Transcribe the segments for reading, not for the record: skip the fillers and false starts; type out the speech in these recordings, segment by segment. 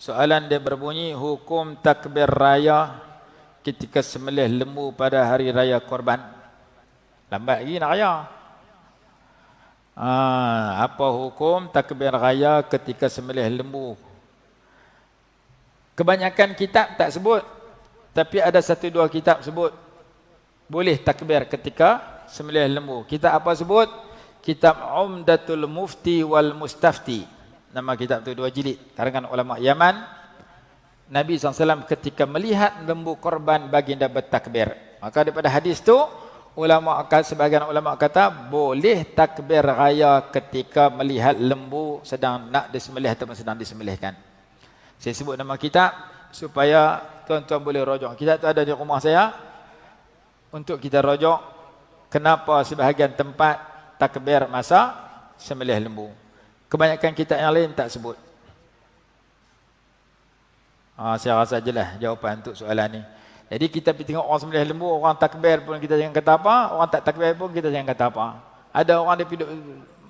Soalan dia berbunyi, hukum takbir raya ketika sembelih lembu pada hari raya korban. Lambat lagi nak raya. Apa hukum takbir raya ketika sembelih lembu? Kebanyakan kitab tak sebut, tapi ada 1-2 kitab sebut boleh takbir ketika sembelih lembu. Kitab apa sebut? Kitab Umdatul Mufti wal Mustafti. Nama kitab tu 2 jilid, karangan ulama Yaman. Nabi SAW ketika melihat lembu korban baginda bertakbir. Maka daripada hadis tu, sebahagian ulama kata boleh takbir raya ketika melihat lembu sedang nak disembelih ataupun sedang disembelihkan. Saya sebut nama kitab supaya tuan-tuan boleh rojok. Kitab tu ada di rumah saya untuk kita rojok kenapa sebahagian tempat takbir masa sembelih lembu. Kebanyakan kitab yang lain tak sebut. Saya rasa jelas jawapan untuk soalan ni. Jadi kita pergi tengok orang sembelih lembu, orang takbir pun kita jangan kata apa, orang tak takbir pun kita jangan kata apa. Ada orang dia pergi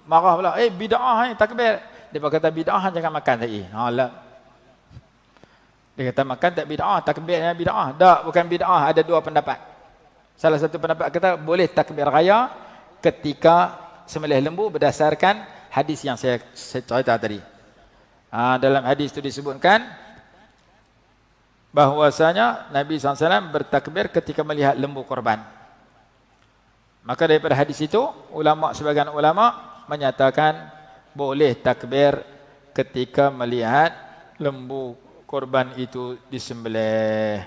marah pula, bid'ah takbir. Dia kata bid'ah jangan makan tadi. Lah. Dia kata makan tak bid'ah, takbirnya bid'ah. Tak, bukan bid'ah, ada 2 pendapat. Salah satu pendapat kata boleh takbir raya ketika sembelih lembu berdasarkan hadis yang saya cerita tadi. Dalam hadis itu disebutkan bahwasanya Nabi SAW bertakbir ketika melihat lembu korban. Maka daripada hadis itu, sebagian ulama menyatakan boleh takbir ketika melihat lembu korban itu disembelih.